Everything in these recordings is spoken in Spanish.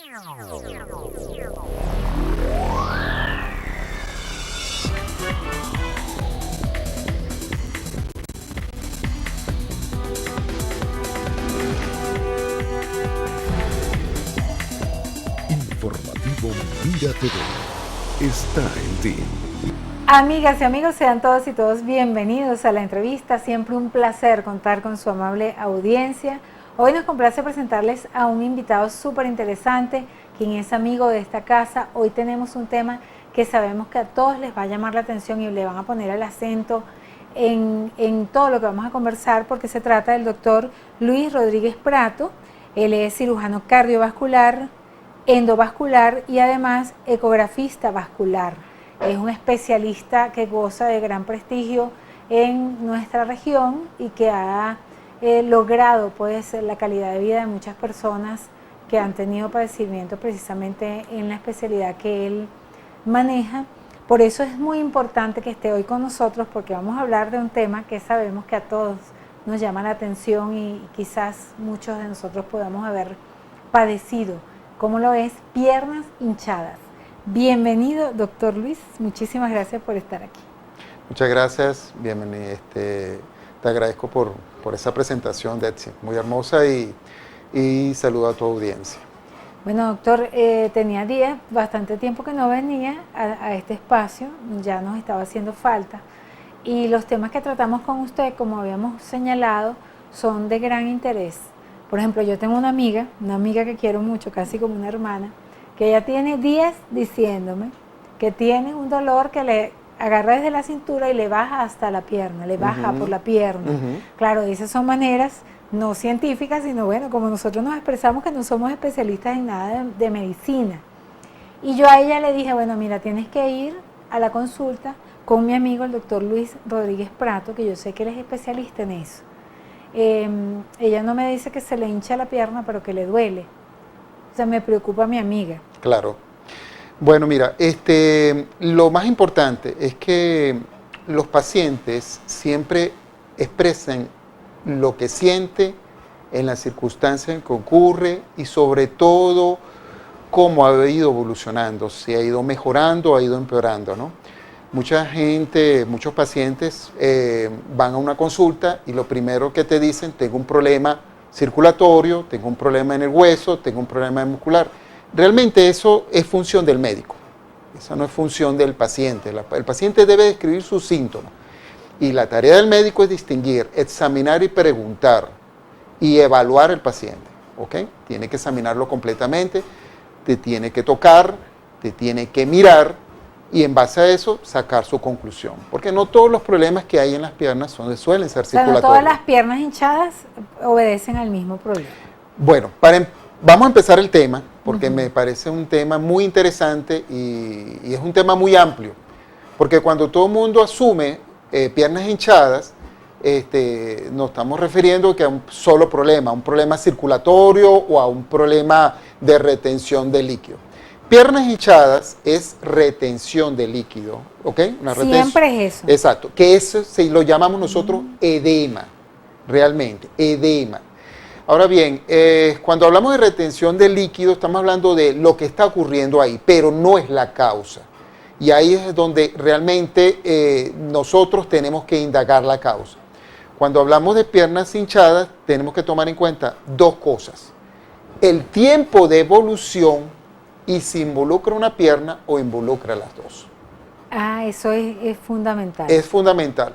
Informativo Mira TV está en ti. Amigas y amigos, sean todos y todos bienvenidos a la entrevista. Siempre un placer contar con su amable audiencia. Hoy nos complace presentarles a un invitado súper interesante, quien es amigo de esta casa. Hoy tenemos un tema que sabemos que a todos les va a llamar la atención y le van a poner el acento en todo lo que vamos a conversar, porque se trata del doctor Luis Rodríguez Prato. Él es cirujano cardiovascular, endovascular y además ecografista vascular. Es un especialista que goza de gran prestigio en nuestra región y que ha logrado pues la calidad de vida de muchas personas que han tenido padecimiento precisamente en la especialidad que él maneja. Por eso es muy importante que esté hoy con nosotros, porque vamos a hablar de un tema que sabemos que a todos nos llama la atención y quizás muchos de nosotros podamos haber padecido, como lo es piernas hinchadas. Bienvenido, doctor Luis, muchísimas gracias por estar aquí. Muchas gracias, bienvenido. Te agradezco por esa presentación, Detsy, muy hermosa, y saludo a tu audiencia. Bueno, doctor, tenía días, bastante tiempo que no venía a este espacio, ya nos estaba haciendo falta, y los temas que tratamos con usted, como habíamos señalado, son de gran interés. Por ejemplo, yo tengo una amiga que quiero mucho, casi como una hermana, que ella tiene días diciéndome que tiene un dolor que le agarra desde la cintura y le baja hasta la pierna, le baja por la pierna. Claro, esas son maneras no científicas, sino bueno, como nosotros nos expresamos que no somos especialistas en nada de medicina. Y yo a ella le dije, bueno, mira, tienes que ir a la consulta con mi amigo, el doctor Luis Rodríguez Prato, que yo sé que él es especialista en eso. Ella no me dice que se le hincha la pierna, pero que le duele. O sea, me preocupa a mi amiga. Claro. Bueno, mira, lo más importante es que los pacientes siempre expresen lo que siente en las circunstancias en que ocurre y sobre todo cómo ha ido evolucionando, si ha ido mejorando o ha ido empeorando, ¿no? Mucha gente, muchos pacientes van a una consulta y lo primero que te dicen, tengo un problema circulatorio, tengo un problema en el hueso, tengo un problema muscular. Realmente eso es función del médico, esa no es función del paciente. El paciente debe describir sus síntomas y la tarea del médico es distinguir, examinar y preguntar y evaluar al paciente, ¿ok? Tiene que examinarlo completamente, te tiene que tocar, te tiene que mirar y en base a eso sacar su conclusión, porque no todos los problemas que hay en las piernas suelen ser circulatorios. O sea, no todas las piernas hinchadas obedecen al mismo problema. Bueno, vamos a empezar el tema, porque me parece un tema muy interesante y es un tema muy amplio, porque cuando todo el mundo asume piernas hinchadas, nos estamos refiriendo que a un solo problema, a un problema circulatorio o a un problema de retención de líquido. Piernas hinchadas es retención de líquido, ¿ok? Siempre es eso. Exacto, que eso lo llamamos nosotros edema, realmente, edema. Ahora bien, cuando hablamos de retención de líquido, estamos hablando de lo que está ocurriendo ahí, pero no es la causa. Y ahí es donde realmente nosotros tenemos que indagar la causa. Cuando hablamos de piernas hinchadas, tenemos que tomar en cuenta dos cosas. El tiempo de evolución y si involucra una pierna o involucra las dos. Ah, eso es fundamental. Es fundamental.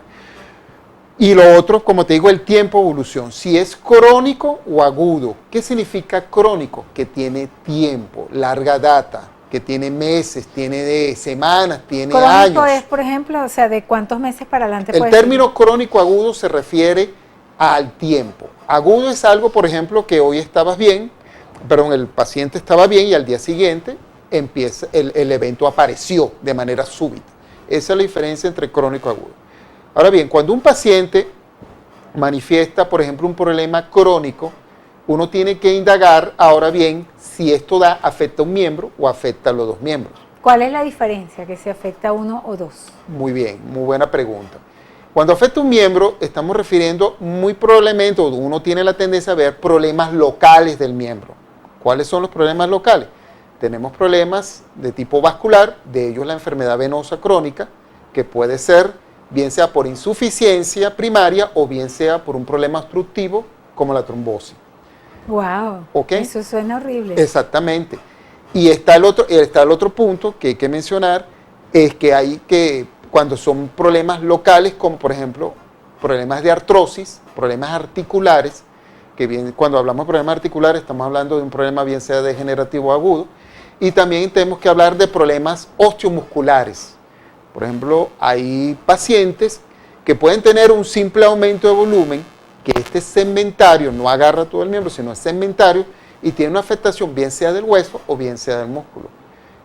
Y lo otro, como te digo, el tiempo de evolución. Si es crónico o agudo. ¿Qué significa crónico? Que tiene tiempo, larga data, que tiene meses, tiene de semanas, tiene crónico años. Crónico es, por ejemplo, o sea, ¿de cuántos meses para adelante? El término crónico agudo se refiere al tiempo. Agudo es algo, por ejemplo, que hoy estabas bien, perdón, el paciente estaba bien y al día siguiente empieza el evento apareció de manera súbita. Esa es la diferencia entre crónico y agudo. Ahora bien, cuando un paciente manifiesta, por ejemplo, un problema crónico, uno tiene que indagar, ahora bien, si esto afecta a un miembro o afecta a los dos miembros. ¿Cuál es la diferencia que se afecta a uno o dos? Muy bien, muy buena pregunta. Cuando afecta a un miembro, estamos refiriendo muy probablemente, uno tiene la tendencia a ver problemas locales del miembro. ¿Cuáles son los problemas locales? Tenemos problemas de tipo vascular, de ellos la enfermedad venosa crónica, que puede ser bien sea por insuficiencia primaria o bien sea por un problema obstructivo como la trombosis. Wow, ¿Ok? eso suena horrible. Exactamente. Y está el otro punto que hay que mencionar, es que cuando son problemas locales, como por ejemplo problemas de artrosis, problemas articulares, que bien, cuando hablamos de problemas articulares estamos hablando de un problema bien sea degenerativo o agudo, y también tenemos que hablar de problemas osteomusculares. Por ejemplo, hay pacientes que pueden tener un simple aumento de volumen, que este segmentario no agarra todo el miembro, sino es segmentario, y tiene una afectación bien sea del hueso o bien sea del músculo.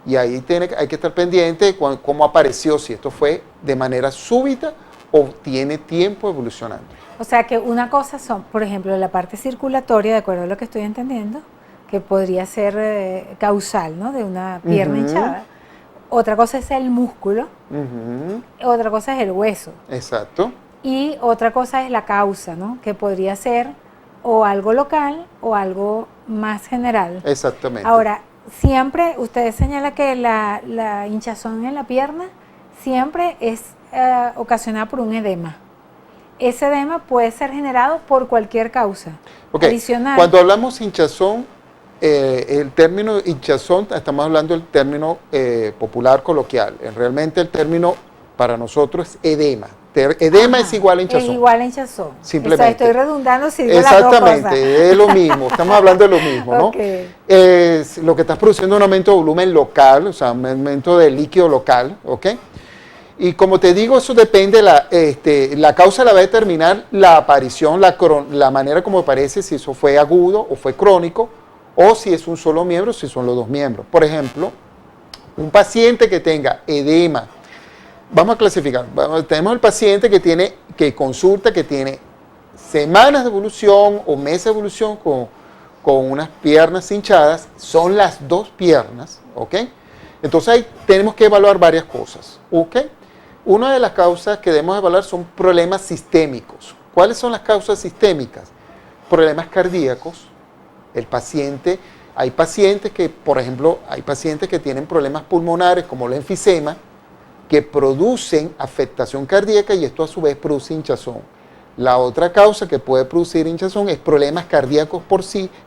Y ahí hay que estar pendiente de cómo apareció, si esto fue de manera súbita o tiene tiempo evolucionando. O sea que una cosa son, por ejemplo, la parte circulatoria, de acuerdo a lo que estoy entendiendo, que podría ser causal, ¿no? De una pierna hinchada. Otra cosa es el músculo, otra cosa es el hueso. Exacto. Y otra cosa es la causa, ¿no? Que podría ser o algo local o algo más general. Exactamente. Ahora, siempre, usted señala que la hinchazón en la pierna siempre es ocasionada por un edema. Ese edema puede ser generado por cualquier causa. Adicional. Cuando hablamos hinchazón, el término hinchazón, estamos hablando del término popular coloquial. Realmente el término para nosotros es edema. Edema es igual a hinchazón. Es igual a hinchazón. Simplemente. O sea, estoy redundando si digo las dos cosas. Exactamente, es lo mismo. Estamos hablando de lo mismo, ¿no? Okay. Lo que estás produciendo es un aumento de volumen local, o sea, un aumento de líquido local, ¿ok? Y como te digo, eso depende, la causa la va a determinar la aparición, la manera como aparece, si eso fue agudo o fue crónico, o si es un solo miembro, si son los dos miembros. Por ejemplo, un paciente que tenga edema, vamos a clasificar, tenemos el paciente que consulta, que tiene semanas de evolución o meses de evolución con unas piernas hinchadas, son las dos piernas, ¿ok? Entonces ahí tenemos que evaluar varias cosas, ¿ok? Una de las causas que debemos evaluar son problemas sistémicos. ¿Cuáles son las causas sistémicas? Problemas cardíacos. Hay pacientes que, por ejemplo, hay pacientes que tienen problemas pulmonares como el enfisema, que producen afectación cardíaca y esto a su vez produce hinchazón. La otra causa que puede producir hinchazón es problemas cardíacos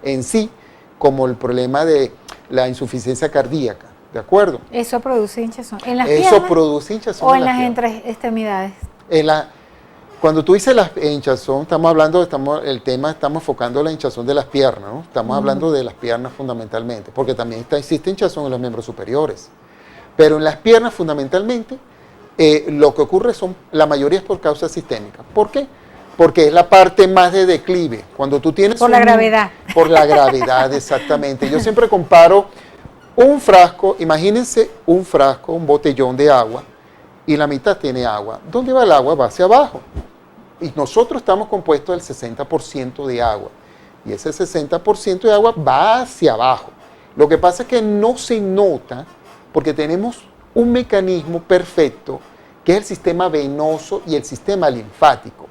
en sí, como el problema de la insuficiencia cardíaca. ¿De acuerdo? Eso produce hinchazón. ¿En las piernas? Eso produce hinchazón. ¿O en las extremidades? Cuando tú dices la hinchazón, estamos enfocando la hinchazón de las piernas, ¿no? Estamos hablando de las piernas fundamentalmente, porque también existe hinchazón en los miembros superiores. Pero en las piernas fundamentalmente, lo que ocurre la mayoría es por causas sistémicas. ¿Por qué? Porque es la parte más de declive. Cuando tú tienes la gravedad. Por la gravedad, exactamente. Yo siempre comparo un frasco, imagínense un frasco, un botellón de agua, y la mitad tiene agua. ¿Dónde va el agua? Va hacia abajo. Y nosotros estamos compuestos del 60% de agua. Y ese 60% de agua va hacia abajo. Lo que pasa es que no se nota porque tenemos un mecanismo perfecto que es el sistema venoso y el sistema linfático.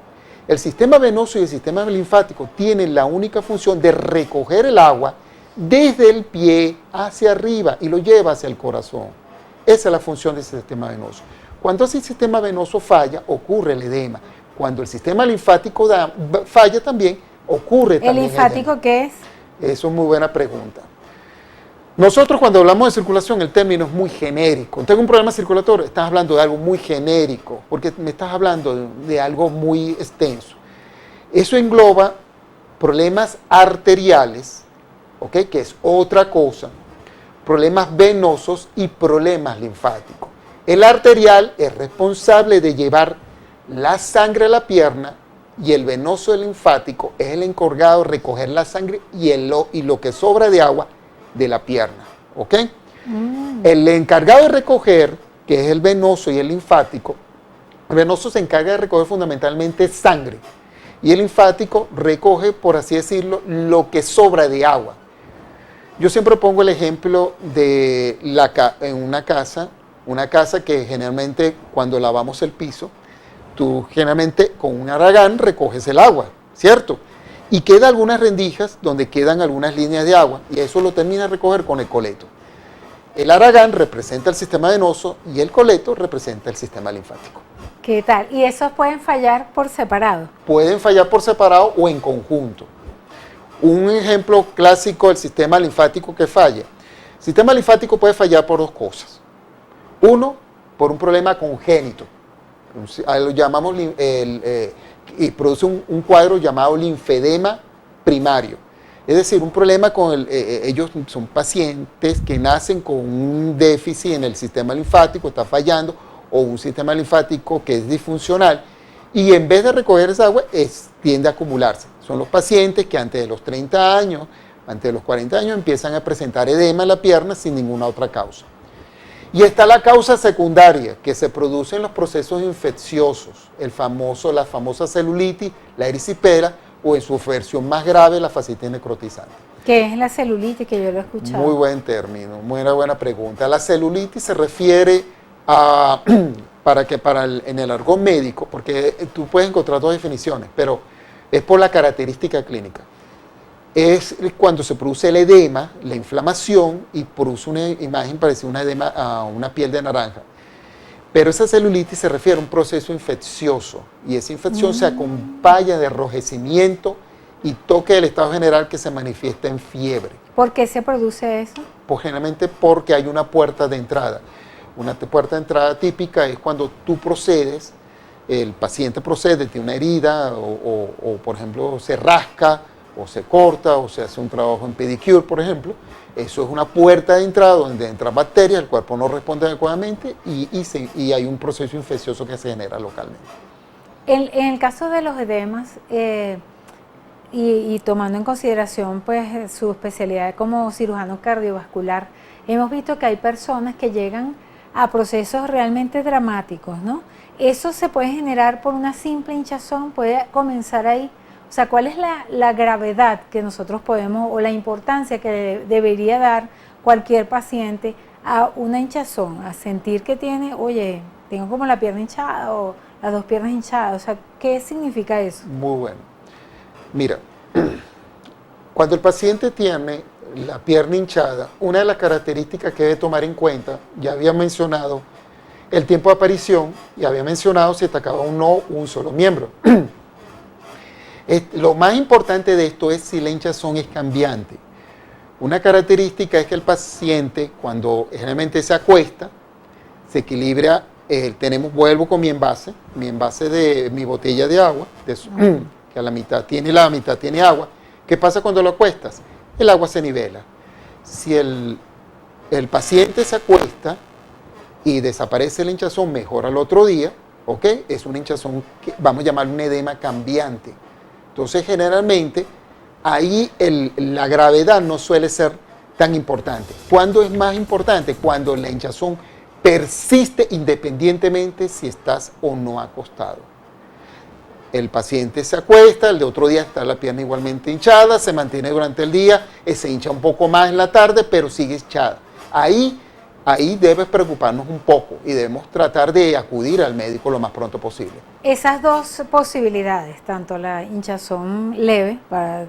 El sistema venoso y el sistema linfático tienen la única función de recoger el agua desde el pie hacia arriba y lo lleva hacia el corazón. Esa es la función de ese sistema venoso. Cuando ese sistema venoso falla, ocurre el edema. Cuando el sistema linfático falla también, ocurre también el linfático. ¿Qué es? Eso es muy buena pregunta. Nosotros cuando hablamos de circulación, el término es muy genérico. Tengo un problema circulatorio, estás hablando de algo muy genérico, porque me estás hablando de algo muy extenso. Eso engloba problemas arteriales, ¿okay? Que es otra cosa, problemas venosos y problemas linfáticos. El arterial es responsable de llevar la sangre a la pierna y el venoso y el linfático es el encargado de recoger la sangre y lo que sobra de agua de la pierna, ¿ok? El encargado de recoger, que es el venoso y el linfático, el venoso se encarga de recoger fundamentalmente sangre y el linfático recoge, por así decirlo, lo que sobra de agua. Yo siempre pongo el ejemplo de en una casa que generalmente cuando lavamos el piso, tú generalmente con un aragán recoges el agua, ¿cierto? Y quedan algunas rendijas donde quedan algunas líneas de agua y eso lo termina de recoger con el coleto. El Aragán representa el sistema venoso y el coleto representa el sistema linfático. ¿Qué tal? ¿Y esos pueden fallar por separado? Pueden fallar por separado o en conjunto. Un ejemplo clásico del sistema linfático que falla. El sistema linfático puede fallar por dos cosas. Uno, por un problema congénito. Lo llamamos y produce un cuadro llamado linfedema primario. Es decir, un problema con ellos son pacientes que nacen con un déficit en el sistema linfático, está fallando, o un sistema linfático que es disfuncional, y en vez de recoger esa agua, tiende a acumularse. Son los pacientes que antes de los 30 años, antes de los 40 años, empiezan a presentar edema en la pierna sin ninguna otra causa. Y está la causa secundaria, que se produce en los procesos infecciosos, la famosa celulitis, la erisipela, o en su versión más grave, la fascitis necrotizante. ¿Qué es la celulitis? Que yo lo he escuchado. Muy buen término, muy buena pregunta. La celulitis se refiere a, en el argot médico, porque tú puedes encontrar dos definiciones, pero es por la característica clínica. Es cuando se produce el edema, la inflamación, y produce una imagen parecida a un edema, a una piel de naranja. Pero esa celulitis se refiere a un proceso infeccioso, y esa infección se acompaña de enrojecimiento y toque del estado general que se manifiesta en fiebre. ¿Por qué se produce eso? Pues generalmente porque hay una puerta de entrada. Una puerta de entrada típica es cuando tú procedes, el paciente procede, tiene una herida, o por ejemplo se rasca, o se corta, o se hace un trabajo en pedicure, por ejemplo. Eso es una puerta de entrada donde entran bacterias, el cuerpo no responde adecuadamente y hay un proceso infeccioso que se genera localmente. En el caso de los edemas, y tomando en consideración pues su especialidad como cirujano cardiovascular, hemos visto que hay personas que llegan a procesos realmente dramáticos, ¿no? Eso se puede generar por una simple hinchazón, puede comenzar ahí. O sea, ¿cuál es la gravedad que nosotros podemos, o la importancia que debería dar cualquier paciente a una hinchazón, a sentir que tiene, oye, tengo como la pierna hinchada o las dos piernas hinchadas? O sea, ¿qué significa eso? Muy bueno. Mira, cuando el paciente tiene la pierna hinchada, una de las características que debe tomar en cuenta, ya había mencionado el tiempo de aparición y había mencionado si atacaba un solo miembro. Lo más importante de esto es si la hinchazón es cambiante. Una característica es que el paciente, cuando generalmente se acuesta, se equilibra. Vuelvo con mi envase de mi botella de agua, que a la mitad tiene agua. ¿Qué pasa cuando lo acuestas? El agua se nivela. Si el paciente se acuesta y desaparece la hinchazón, mejora al otro día, ¿ok? Es una hinchazón que vamos a llamar un edema cambiante. Entonces, generalmente, ahí la gravedad no suele ser tan importante. ¿Cuándo es más importante? Cuando la hinchazón persiste independientemente si estás o no acostado. El paciente se acuesta, el de otro día está la pierna igualmente hinchada, se mantiene durante el día, se hincha un poco más en la tarde, pero sigue hinchada. Ahí debes preocuparnos un poco y debemos tratar de acudir al médico lo más pronto posible. Esas dos posibilidades, tanto la hinchazón leve, para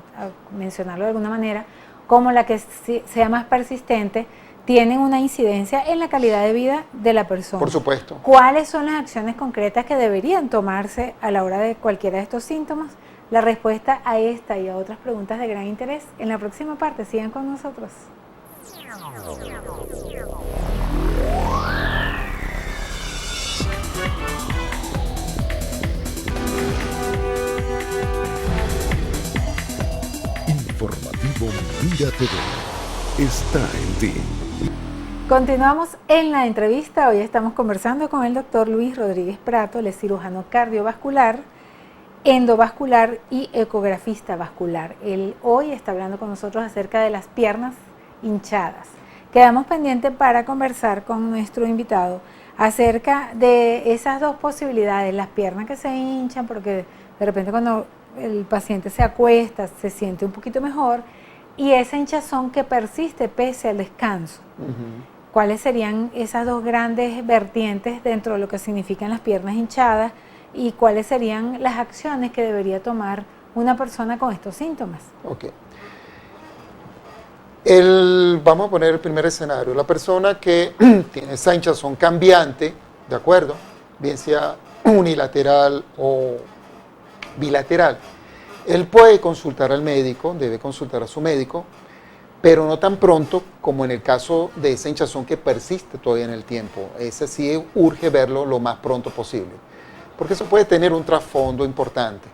mencionarlo de alguna manera, como la que sea más persistente, tienen una incidencia en la calidad de vida de la persona. Por supuesto. ¿Cuáles son las acciones concretas que deberían tomarse a la hora de cualquiera de estos síntomas? La respuesta a esta y a otras preguntas de gran interés en la próxima parte. Sigan con nosotros. Informativo Mira TV está en ti. Continuamos en la entrevista. Hoy estamos conversando con el doctor Luis Rodríguez Prato, él es cirujano cardiovascular, endovascular y ecografista vascular. Él hoy está hablando con nosotros acerca de las piernas hinchadas. Quedamos pendientes para conversar con nuestro invitado acerca de esas dos posibilidades, las piernas que se hinchan porque de repente cuando el paciente se acuesta se siente un poquito mejor, y esa hinchazón que persiste pese al descanso. ¿Cuáles serían esas dos grandes vertientes dentro de lo que significan las piernas hinchadas y cuáles serían las acciones que debería tomar una persona con estos síntomas? Ok. Vamos a poner el primer escenario. La persona que tiene esa hinchazón cambiante, ¿de acuerdo? Bien sea unilateral o bilateral. Él puede consultar al médico, debe consultar a su médico, pero no tan pronto como en el caso de esa hinchazón que persiste todavía en el tiempo. Ese sí urge verlo lo más pronto posible, porque eso puede tener un trasfondo importante.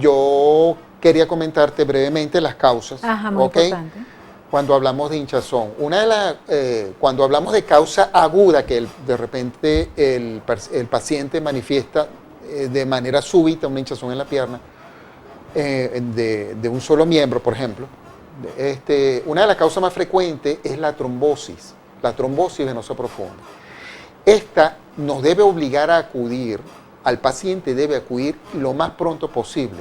Yo quería comentarte brevemente las causas. Ajá, muy importante. Cuando hablamos de hinchazón, cuando hablamos de causa aguda, que de repente el paciente manifiesta de manera súbita una hinchazón en la pierna, de un solo miembro, por ejemplo, una de las causas más frecuentes es la trombosis venosa profunda. Esta nos debe obligar a acudir, al paciente debe acudir lo más pronto posible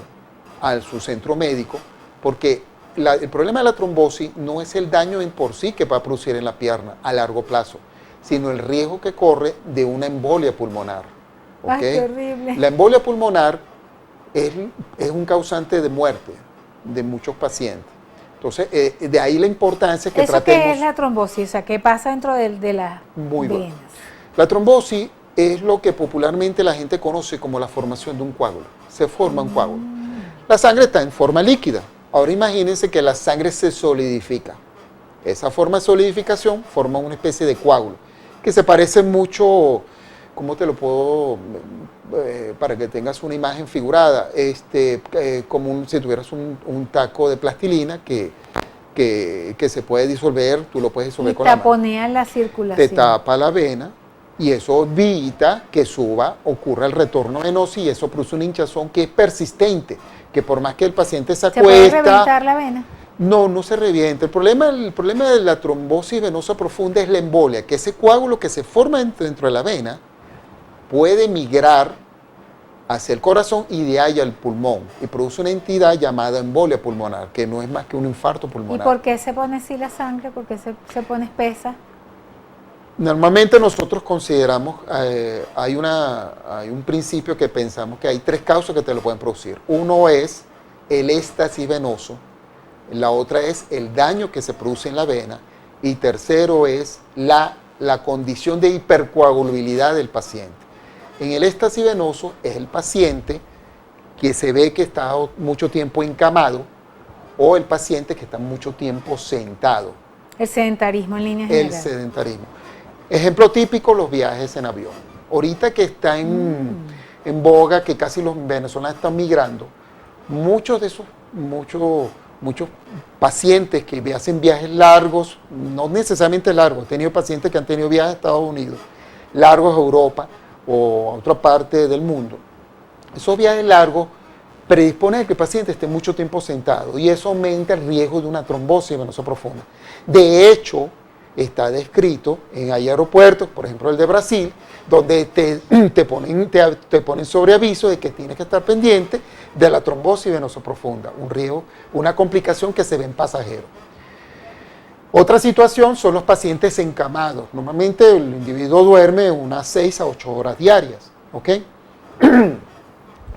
a su centro médico, porque el problema de la trombosis no es el daño en por sí que va a producir en la pierna a largo plazo, sino el riesgo que corre de una embolia pulmonar. ¿Okay? Ay, qué horrible. La embolia pulmonar es un causante de muerte de muchos pacientes. Entonces, de ahí la importancia que ¿Eso tratemos. qué es la trombosis? O sea, ¿qué pasa dentro de las Muy venas? bueno. La trombosis es lo que popularmente la gente conoce como la formación de un coágulo. Se forma un coágulo. La sangre está en forma líquida. Ahora imagínense que la sangre se solidifica. Esa forma de solidificación forma una especie de coágulo, que se parece mucho, ¿cómo te lo puedo, para que tengas una imagen figurada? Como si tuvieras un taco de plastilina que se puede disolver, tú lo puedes disolver con la mano. Taponea la circulación. Te tapa la vena y eso evita que ocurra el retorno venoso y eso produce una hinchazón que es persistente, que por más que el paciente se acuesta... ¿Se puede reventar la vena? No se revienta. El problema de la trombosis venosa profunda es la embolia, que ese coágulo que se forma dentro de la vena puede migrar hacia el corazón y de ahí al pulmón y produce una entidad llamada embolia pulmonar, que no es más que un infarto pulmonar. ¿Y por qué se pone así la sangre? ¿Por qué se pone espesa? Normalmente nosotros consideramos, hay un principio que pensamos que hay tres causas que te lo pueden producir. Uno es el éxtasis venoso, la otra es el daño que se produce en la vena y tercero es la condición de hipercoagulabilidad del paciente. En el éxtasis venoso es el paciente que se ve que está mucho tiempo encamado o el paciente que está mucho tiempo sentado. El sedentarismo en línea general. El sedentarismo. Ejemplo típico, los viajes en avión. Ahorita que está en boga, que casi los venezolanos están migrando, muchos pacientes que hacen viajes largos, no necesariamente largos, he tenido pacientes que han tenido viajes a Estados Unidos, largos a Europa o a otra parte del mundo. Esos viajes largos predisponen a que el paciente esté mucho tiempo sentado y eso aumenta el riesgo de una trombosis venosa profunda. De hecho, está descrito hay aeropuertos, por ejemplo el de Brasil, donde te ponen sobre aviso de que tienes que estar pendiente de la trombosis venosa profunda, un riesgo, una complicación que se ve en pasajeros. Otra situación son los pacientes encamados. Normalmente el individuo duerme unas 6 a 8 horas diarias, ¿ok?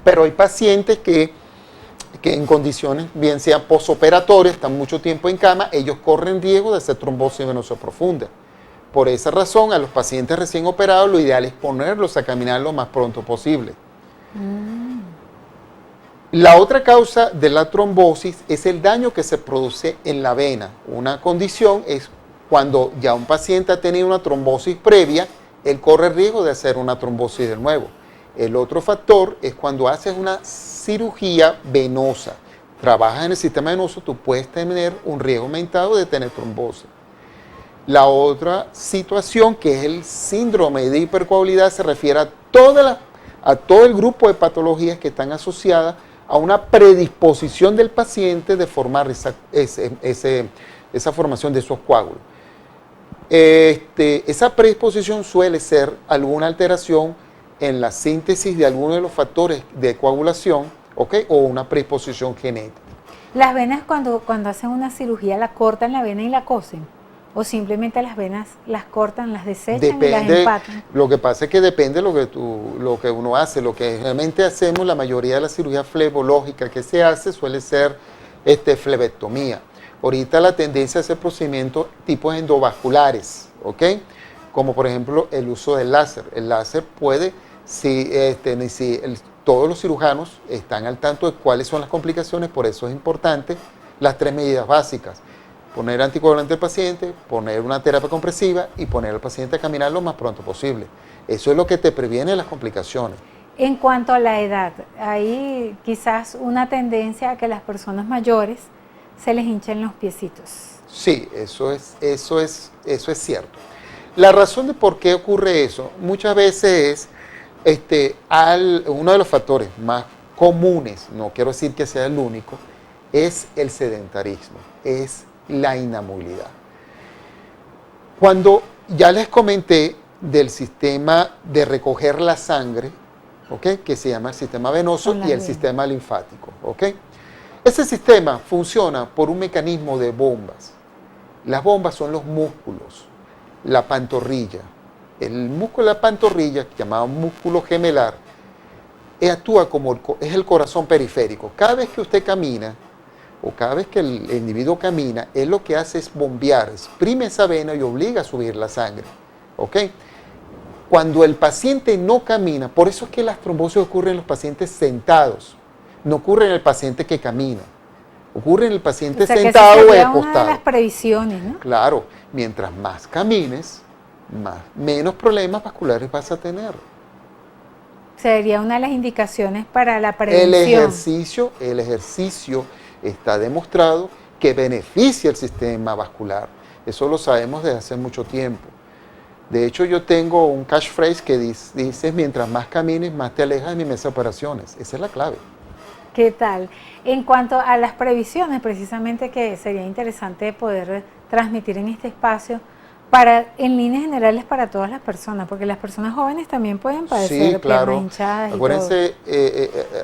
Pero hay pacientes que en condiciones, bien sea posoperatorias, están mucho tiempo en cama, ellos corren riesgo de hacer trombosis venosa profunda. Por esa razón, a los pacientes recién operados, lo ideal es ponerlos a caminar lo más pronto posible. La otra causa de la trombosis es el daño que se produce en la vena. Una condición es cuando ya un paciente ha tenido una trombosis previa, él corre riesgo de hacer una trombosis de nuevo. El otro factor es cuando haces una cirugía venosa, trabajas en el sistema venoso, tú puedes tener un riesgo aumentado de tener trombosis. La otra situación, que es el síndrome de hipercoagulabilidad, se refiere a todo el grupo de patologías que están asociadas a una predisposición del paciente de formar esa formación de esos coágulos. Esa predisposición suele ser alguna alteración en la síntesis de alguno de los factores de coagulación, ¿okay? O una predisposición genética. ¿Las venas cuando hacen una cirugía la cortan la vena y la cosen? ¿O simplemente las venas las cortan, las desechan y las empatan? Lo que pasa es que depende de lo que uno hace. Lo que realmente hacemos, la mayoría de la cirugía flebológica que se hace suele ser flebectomía. Ahorita la tendencia a hacer procedimientos tipos endovasculares, ¿ok? Como por ejemplo el uso del láser. El láser puede, todos los cirujanos están al tanto de cuáles son las complicaciones, por eso es importante las 3 medidas básicas. Poner anticoagulante al paciente, poner una terapia compresiva y poner al paciente a caminar lo más pronto posible. Eso es lo que te previene las complicaciones. En cuanto a la edad, hay quizás una tendencia a que las personas mayores se les hinchen los piecitos. Sí, eso es cierto. La razón de por qué ocurre eso muchas veces es uno de los factores más comunes, no quiero decir que sea el único, es el sedentarismo, es la inamovilidad. Cuando ya les comenté del sistema de recoger la sangre, ¿okay?, que se llama el sistema venoso y el sistema linfático, ¿okay? Ese sistema funciona por un mecanismo de bombas. Las bombas son los músculos, la pantorrilla. El músculo de la pantorrilla, llamado músculo gemelar, actúa como es el corazón periférico. Cada vez que usted camina, o cada vez que el individuo camina, él lo que hace es bombear, exprime esa vena y obliga a subir la sangre, ¿ok? Cuando el paciente no camina, por eso es que las trombosis ocurren en los pacientes sentados, no ocurre en el paciente que camina, ocurre en el paciente sentado o acostado. Una de las previsiones, ¿no? Claro, mientras más camines, menos problemas vasculares vas a tener. Sería una de las indicaciones para la prevención. El ejercicio está demostrado que beneficia el sistema vascular. Eso lo sabemos desde hace mucho tiempo. De hecho, yo tengo un catchphrase que dice, mientras más camines, más te alejas de mi mesa de operaciones. Esa es la clave. ¿Qué tal? En cuanto a las previsiones, precisamente que sería interesante poder transmitir en este espacio, en líneas generales para todas las personas, porque las personas jóvenes también pueden padecer piernas hinchadas. Acuérdense,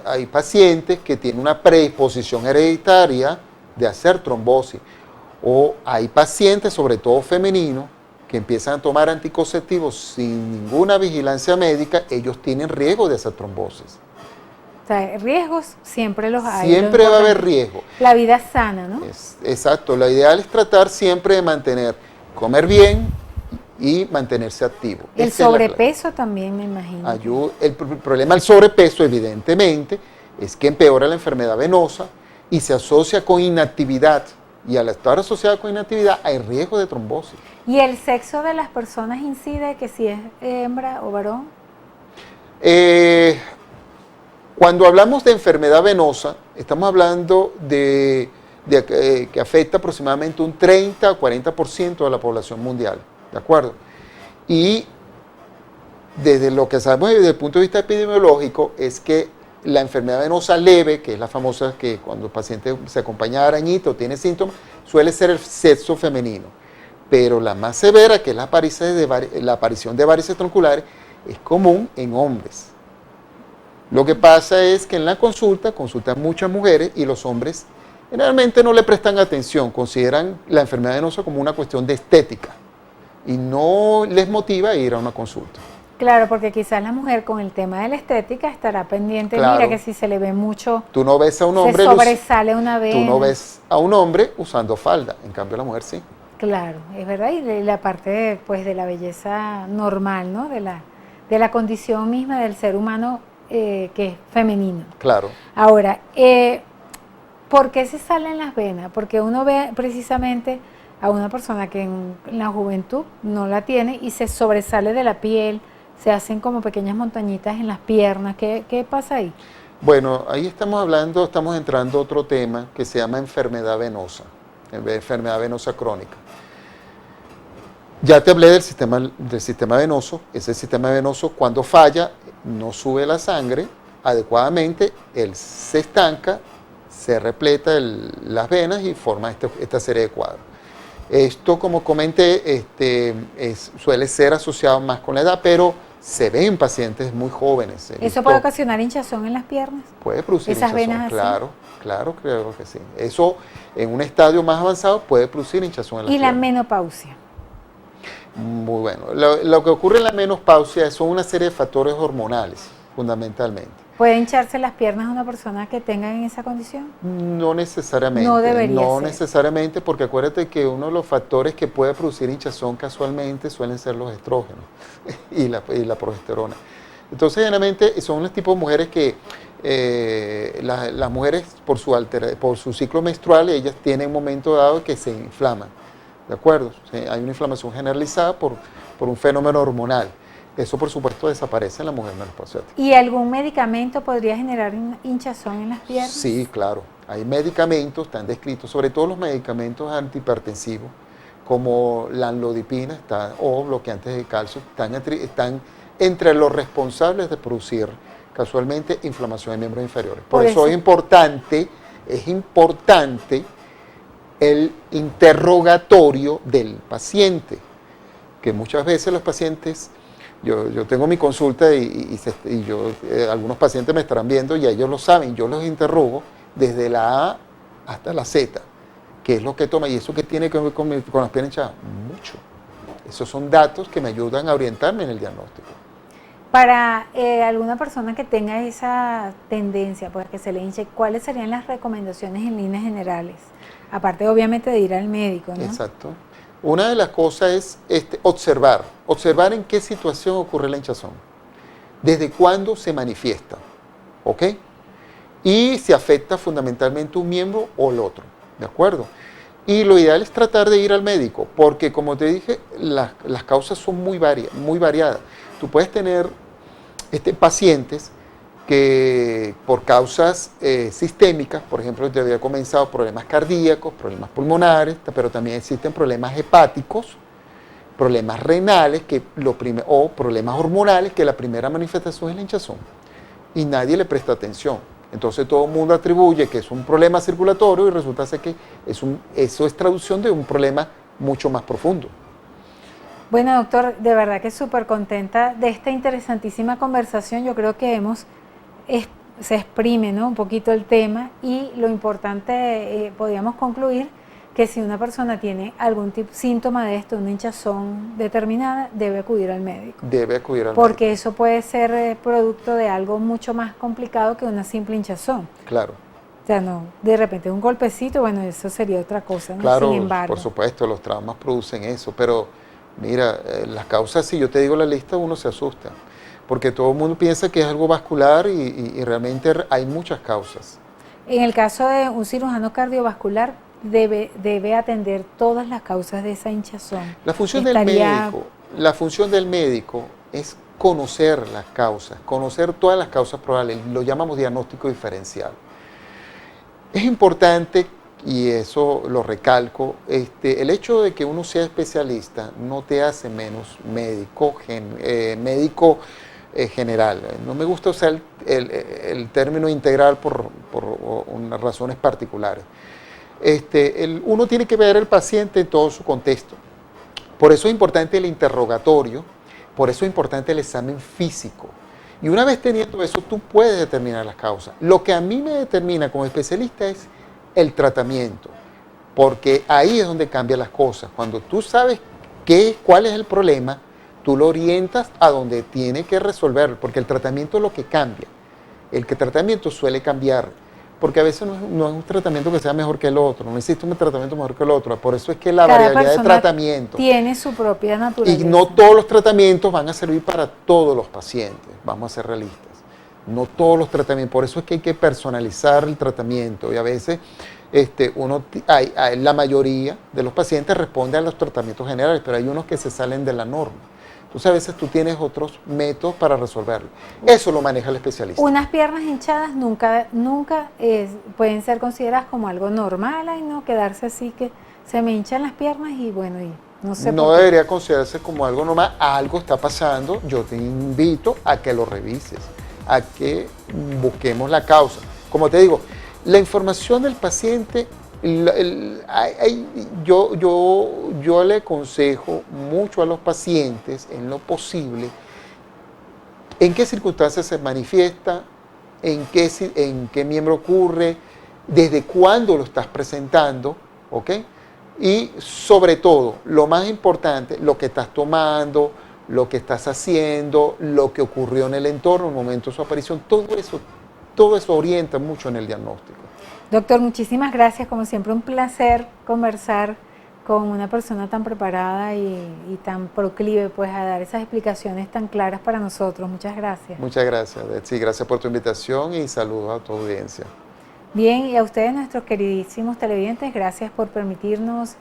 hay pacientes que tienen una predisposición hereditaria de hacer trombosis, o hay pacientes, sobre todo femeninos, que empiezan a tomar anticonceptivos sin ninguna vigilancia médica, ellos tienen riesgo de hacer trombosis. O sea, riesgos siempre los hay. Siempre va a haber riesgo. La vida sana, ¿no? Exacto, lo ideal es tratar siempre de comer bien y mantenerse activo. El sobrepeso también, me imagino. El problema del sobrepeso, evidentemente, es que empeora la enfermedad venosa y se asocia con inactividad. Y al estar asociada con inactividad hay riesgo de trombosis. ¿Y el sexo de las personas incide que si es hembra o varón? Cuando hablamos de enfermedad venosa, estamos hablando de que afecta aproximadamente un 30 o 40% de la población mundial, ¿de acuerdo? Y desde lo que sabemos desde el punto de vista epidemiológico es que la enfermedad venosa leve, que es la famosa que cuando el paciente se acompaña de arañita o tiene síntomas, suele ser el sexo femenino. Pero la más severa, que es la aparición de varices tronculares, es común en hombres. Lo que pasa es que en la consultan muchas mujeres y los hombres generalmente no le prestan atención, consideran la enfermedad venosa como una cuestión de estética y no les motiva a ir a una consulta. Claro, porque quizás la mujer con el tema de la estética estará pendiente, claro. Mira que si se le ve mucho, tú no ves a un hombre, se sobresale una vez. Tú no ves a un hombre usando falda, en cambio la mujer sí. Claro, es verdad, y la parte pues de la belleza normal, ¿no? De la condición misma del ser humano que es femenino. Claro. Ahora, ¿por qué se salen las venas? Porque uno ve precisamente a una persona que en la juventud no la tiene y se sobresale de la piel, se hacen como pequeñas montañitas en las piernas. ¿Qué pasa ahí? Bueno, ahí estamos entrando a otro tema que se llama enfermedad venosa crónica. Ya te hablé del sistema venoso. Ese sistema venoso, cuando falla, no sube la sangre adecuadamente, él se estanca, se repleta las venas y forma esta serie de cuadros. Esto, como comenté, suele ser asociado más con la edad, pero se ve en pacientes muy jóvenes. ¿Eso puede ocasionar hinchazón en las piernas? Puede producir ¿Esas hinchazón, venas claro, creo que sí. Eso, en un estadio más avanzado, puede producir hinchazón en las piernas. ¿Y la menopausia? Muy bueno. Lo que ocurre en la menopausia son una serie de factores hormonales, fundamentalmente. ¿Puede hincharse las piernas a una persona que tenga en esa condición? No necesariamente. No debería No ser. necesariamente, porque acuérdate que uno de los factores que puede producir hinchazón casualmente suelen ser los estrógenos y la progesterona. Entonces, generalmente son los tipos de mujeres que las mujeres por su ciclo menstrual, ellas tienen un momento dado que se inflaman, ¿de acuerdo? Hay una inflamación generalizada por un fenómeno hormonal. Eso, por supuesto, desaparece en la mujer menopáusica. ¿Y algún medicamento podría generar hinchazón en las piernas? Sí, claro. Hay medicamentos, están descritos, sobre todo los medicamentos antihipertensivos, como la amlodipina o bloqueantes de calcio, están entre los responsables de producir casualmente inflamación de miembros inferiores. Por eso es importante el interrogatorio del paciente, que muchas veces los pacientes, yo tengo mi consulta y algunos pacientes me estarán viendo y ellos lo saben, yo los interrogo desde la A hasta la Z, qué es lo que toma y eso que tiene que ver con las piernas hinchadas, mucho. Esos son datos que me ayudan a orientarme en el diagnóstico. Para alguna persona que tenga esa tendencia, pues que se le hinche, ¿cuáles serían las recomendaciones en líneas generales? Aparte, obviamente, de ir al médico, ¿no? Exacto. Una de las cosas es observar en qué situación ocurre la hinchazón, desde cuándo se manifiesta, ¿ok? Y si afecta fundamentalmente un miembro o el otro, ¿de acuerdo? Y lo ideal es tratar de ir al médico, porque como te dije, las causas son muy variadas. Tú puedes tener pacientes que por causas sistémicas, por ejemplo, te había comenzado problemas cardíacos, problemas pulmonares, pero también existen problemas hepáticos, problemas renales o problemas hormonales, que la primera manifestación es la hinchazón. Y nadie le presta atención. Entonces todo el mundo atribuye que es un problema circulatorio y resulta ser que eso es traducción de un problema mucho más profundo. Bueno, doctor, de verdad que súper contenta de esta interesantísima conversación. Yo creo que se exprime, ¿no?, un poquito el tema y lo importante, podríamos concluir que si una persona tiene algún síntoma de esto, una hinchazón determinada, debe acudir al médico. Debe acudir al médico. Porque eso puede ser producto de algo mucho más complicado que una simple hinchazón. Claro. O sea, no, de repente un golpecito, bueno, eso sería otra cosa, ¿no? Claro, Sin embargo, por supuesto, los traumas producen eso, pero mira, las causas, si yo te digo la lista, uno se asusta, porque todo el mundo piensa que es algo vascular y realmente hay muchas causas. En el caso de un cirujano cardiovascular, debe atender todas las causas de esa hinchazón. La función del médico es conocer las causas, conocer todas las causas probables, lo llamamos diagnóstico diferencial. Es importante, y eso lo recalco, el hecho de que uno sea especialista no te hace menos médico general. No me gusta usar el término integral por unas razones particulares. Uno tiene que ver al paciente en todo su contexto. Por eso es importante el interrogatorio, por eso es importante el examen físico. Y una vez teniendo eso, tú puedes determinar las causas. Lo que a mí me determina como especialista es el tratamiento, porque ahí es donde cambian las cosas. Cuando tú sabes cuál es el problema, tú lo orientas a donde tiene que resolverlo, porque el tratamiento es lo que cambia. El tratamiento suele cambiar, porque a veces no es un tratamiento que sea mejor que el otro, no existe un tratamiento mejor que el otro. Por eso es que la variabilidad de tratamiento tiene su propia naturaleza. Y no todos los tratamientos van a servir para todos los pacientes, vamos a ser realistas. No todos los tratamientos, por eso es que hay que personalizar el tratamiento y a veces la mayoría de los pacientes responden a los tratamientos generales, pero hay unos que se salen de la norma. Entonces a veces tú tienes otros métodos para resolverlo. Eso lo maneja el especialista. Unas piernas hinchadas nunca pueden ser consideradas como algo normal, y no quedarse así que se me hinchan las piernas y bueno, y no sé. No debería considerarse como algo normal, algo está pasando, yo te invito a que lo revises, a que busquemos la causa. Como te digo, la información del paciente, yo le aconsejo mucho a los pacientes, en lo posible, en qué circunstancias se manifiesta, en qué miembro ocurre, desde cuándo lo estás presentando, ¿ok? Y sobre todo, lo más importante, lo que estás tomando, lo que estás haciendo, lo que ocurrió en el entorno, el momento de su aparición, todo eso orienta mucho en el diagnóstico. Doctor, muchísimas gracias. Como siempre, un placer conversar con una persona tan preparada y tan proclive pues, a dar esas explicaciones tan claras para nosotros. Muchas gracias. Muchas gracias, Betsy. Gracias por tu invitación y saludos a tu audiencia. Bien, y a ustedes, nuestros queridísimos televidentes, gracias por permitirnos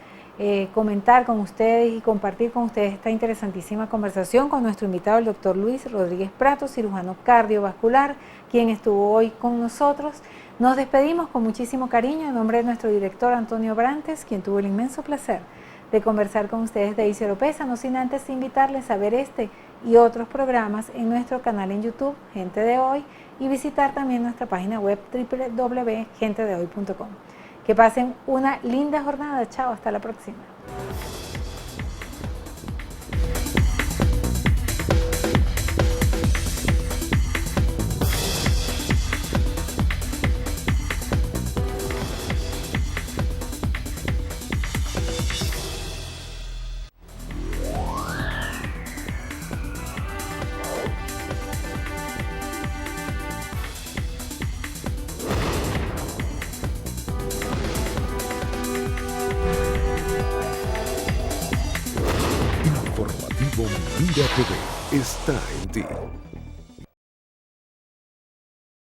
comentar con ustedes y compartir con ustedes esta interesantísima conversación con nuestro invitado, el doctor Luis Rodríguez Prato, cirujano cardiovascular, quien estuvo hoy con nosotros. Nos despedimos con muchísimo cariño en nombre de nuestro director Antonio Brantes, quien tuvo el inmenso placer de conversar con ustedes de ICI Oropesa, no sin antes invitarles a ver este y otros programas en nuestro canal en YouTube, Gente de Hoy, y visitar también nuestra página web www.gentedehoy.com. Que pasen una linda jornada. Chao, hasta la próxima. Informativo Mira TV está en ti.